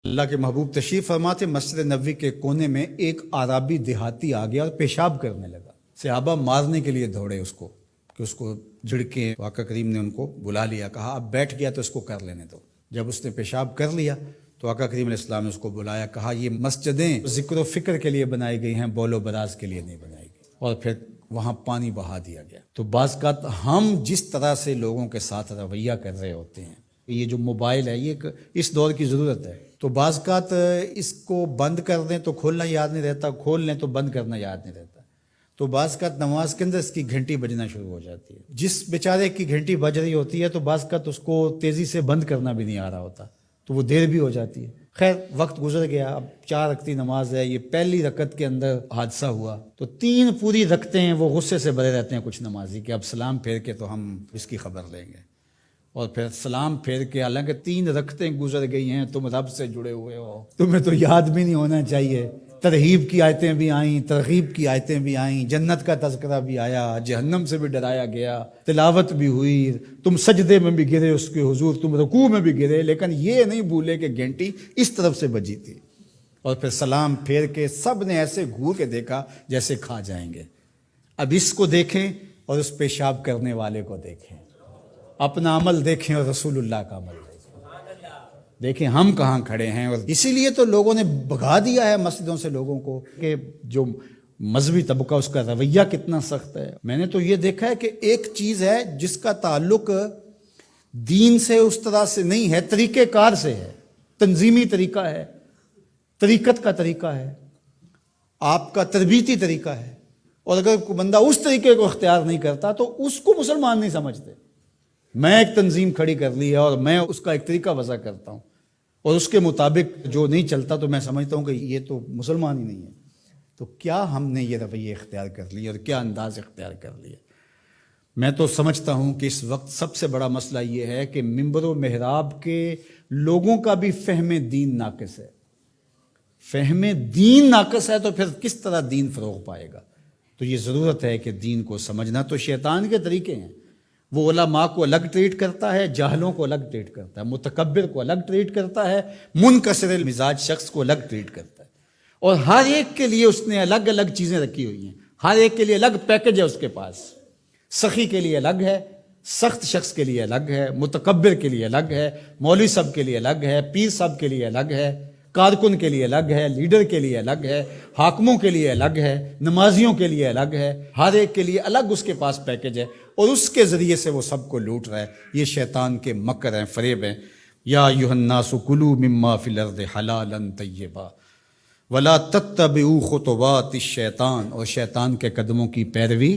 اللہ کے محبوب تشریف فرماتے مسجد نبوی کے کونے میں ایک عربی دیہاتی آ گیا اور پیشاب کرنے لگا۔ صحابہ مارنے کے لیے دوڑے اس کو کہ اس کو جھڑکیں۔ آقا کریم نے ان کو بلا لیا، کہا اب بیٹھ گیا تو اس کو کر لینے دو۔ جب اس نے پیشاب کر لیا تو آقا کریم علیہ السلام نے اس کو بلایا، کہا یہ مسجدیں ذکر و فکر کے لیے بنائی گئی ہیں، بول و براز کے لیے نہیں بنائی گئی، اور پھر وہاں پانی بہا دیا گیا۔ تو بعض اوقات ہم جس طرح سے لوگوں کے ساتھ رویہ کر رہے ہوتے ہیں، یہ جو موبائل ہے یہ اس دور کی ضرورت ہے، تو بعض اوقات اس کو بند کر دیں تو کھولنا یاد نہیں رہتا، کھول لیں تو بند کرنا یاد نہیں رہتا، تو بعض اوقات نماز کے اندر اس کی گھنٹی بجنا شروع ہو جاتی ہے۔ جس بیچارے کی گھنٹی بج رہی ہوتی ہے تو بعض اوقات اس کو تیزی سے بند کرنا بھی نہیں آ رہا ہوتا، تو وہ دیر بھی ہو جاتی ہے۔ خیر وقت گزر گیا، اب 4 رکعتی نماز ہے، یہ پہلی رکعت کے اندر حادثہ ہوا تو 3 پوری رکعتیں ہیں وہ غصے سے بھرے رہتے ہیں کچھ نمازی کہ اب سلام پھیر کے تو ہم اس کی خبر لیں گے، اور پھر سلام پھیر کے حالانکہ 3 رکعتیں گزر گئی ہیں، تم رب سے جڑے ہوئے ہو، تمہیں تو یاد بھی نہیں ہونا چاہیے۔ ترغیب کی آیتیں بھی آئیں، ترغیب کی آیتیں بھی آئیں، جنت کا تذکرہ بھی آیا، جہنم سے بھی ڈرایا گیا، تلاوت بھی ہوئی، تم سجدے میں بھی گرے اس کے حضور، تم رکوع میں بھی گرے، لیکن یہ نہیں بھولے کہ گھنٹی اس طرف سے بجی تھی۔ اور پھر سلام پھیر کے سب نے ایسے گھور کے دیکھا جیسے کھا جائیں گے۔ اب اس کو دیکھیں اور اس پیشاب کرنے والے کو دیکھیں، اپنا عمل دیکھیں اور رسول اللہ کا عمل دیکھیں ہم کہاں کھڑے ہیں۔ اور اسی لیے تو لوگوں نے بھگا دیا ہے مسجدوں سے لوگوں کو کہ جو مذہبی طبقہ اس کا رویہ کتنا سخت ہے۔ میں نے تو یہ دیکھا ہے کہ ایک چیز ہے جس کا تعلق دین سے اس طرح سے نہیں ہے، طریقہ کار سے ہے، تنظیمی طریقہ ہے، طریقت کا طریقہ ہے، آپ کا تربیتی طریقہ ہے، اور اگر کوئی بندہ اس طریقے کو اختیار نہیں کرتا تو اس کو مسلمان نہیں سمجھتے۔ میں ایک تنظیم کھڑی کر لی ہے اور میں اس کا ایک طریقہ وضع کرتا ہوں، اور اس کے مطابق جو نہیں چلتا تو میں سمجھتا ہوں کہ یہ تو مسلمان ہی نہیں ہے۔ تو کیا ہم نے یہ رویہ اختیار کر لی اور کیا انداز اختیار کر لیا؟ میں تو سمجھتا ہوں کہ اس وقت سب سے بڑا مسئلہ یہ ہے کہ منبر و محراب کے لوگوں کا بھی فہم دین ناقص ہے۔ فہم دین ناقص ہے تو پھر کس طرح دین فروغ پائے گا؟ تو یہ ضرورت ہے کہ دین کو سمجھنا تو شیطان کے طریقے ہیں، وہ علماء کو الگ ٹریٹ کرتا ہے، جاہلوں کو الگ ٹریٹ کرتا ہے، متکبر کو الگ ٹریٹ کرتا ہے، منکسر المزاج شخص کو الگ ٹریٹ کرتا ہے، اور ہر ایک کے لیے اس نے الگ الگ چیزیں رکھی ہوئی ہیں، ہر ایک کے لیے الگ پیکج ہے اس کے پاس۔ سخی کے لیے الگ ہے، سخت شخص کے لیے الگ ہے، متکبر کے لیے الگ ہے، مولوی صاحب کے لیے الگ ہے، پیر صاحب کے لیے الگ ہے، کارکن کے لیے الگ ہے، لیڈر کے لیے الگ ہے، حاکموں کے لیے الگ ہے، نمازیوں کے لیے الگ ہے، ہر ایک کے لیے الگ اس کے پاس پیکج ہے، اور اس کے ذریعے سے وہ سب کو لوٹ رہا ہے۔ یہ شیطان کے مکر ہیں، فریب ہیں۔ یا ایھا الناس کلوا مما فی الارض حلالا طیبا ولا تتبعوا خطوات الشیطان، اور شیطان کے قدموں کی پیروی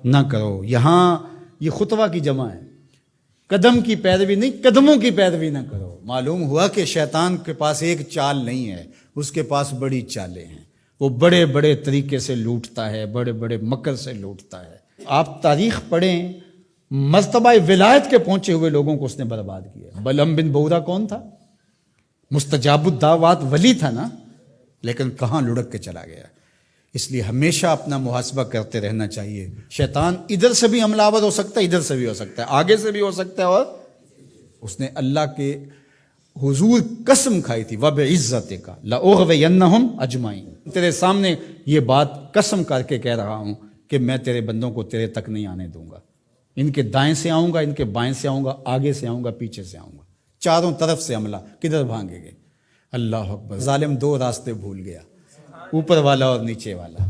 نہ کرو۔ یہاں یہ خطوہ کی جمع ہے، قدم کی پیروی نہیں، قدموں کی پیروی نہ کرو۔ معلوم ہوا کہ شیطان کے پاس ایک چال نہیں ہے، اس کے پاس بڑی چالیں ہیں، وہ بڑے بڑے طریقے سے لوٹتا ہے، بڑے بڑے مکر سے لوٹتا ہے۔ آپ تاریخ پڑھیں، مرتبہ ولایت کے پہنچے ہوئے لوگوں کو اس نے برباد کیا۔ بلعم بن بورا کون تھا؟ مستجاب الدعوات ولی تھا نا، لیکن کہاں لڑک کے چلا گیا۔ اس لیے ہمیشہ اپنا محاسبہ کرتے رہنا چاہیے۔ شیطان ادھر سے بھی حملہ آور ہو سکتا ہے، ادھر سے بھی ہو سکتا ہے، آگے سے بھی ہو سکتا ہے، اور اس نے اللہ کے حضور قسم کھائی تھی وَبِعِزَّتِكَ لَأُغْوِيَنَّهُمْ أَجْمَعِينَ، تیرے سامنے یہ بات قسم کر کے کہہ رہا ہوں کہ میں تیرے بندوں کو تیرے تک نہیں آنے دوں گا۔ ان کے دائیں سے آؤں گا، ان کے بائیں سے آؤں گا، آگے سے آؤں گا، پیچھے سے آؤں گا، چاروں طرف سے حملہ۔ کدھر بھاگیں گے؟ اللہ اکبر۔ ظالم 2 راستے بھول گیا، اوپر والا اور نیچے والا۔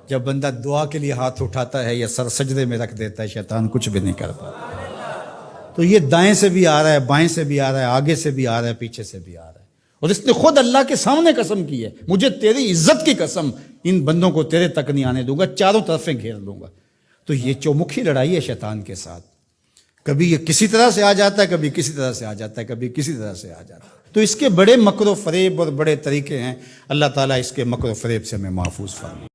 جب بندہ دعا کے لیے ہاتھ اٹھاتا ہے یا سر سجدے میں رکھ دیتا ہے، شیطان کچھ بھی نہیں کر پاتا۔ تو یہ دائیں سے بھی آ رہا ہے، بائیں سے بھی آ رہا ہے، آگے سے بھی آ رہا ہے، پیچھے سے بھی آ رہا ہے، اور اس نے خود اللہ کے سامنے قسم کی ہے، مجھے تیری عزت کی قسم، ان بندوں کو تیرے تک نہیں آنے دوں گا، چاروں طرفیں گھیر لوں گا۔ تو یہ چومکھی لڑائی ہے شیطان کے ساتھ، کبھی یہ کسی طرح سے آ جاتا ہے، کبھی کسی طرح سے آ جاتا ہے، کبھی کسی طرح سے آ جاتا ہے۔ تو اس کے بڑے مکر و فریب اور بڑے طریقے ہیں، اللہ تعالیٰ اس کے مکر و فریب سے ہمیں محفوظ فرمائے۔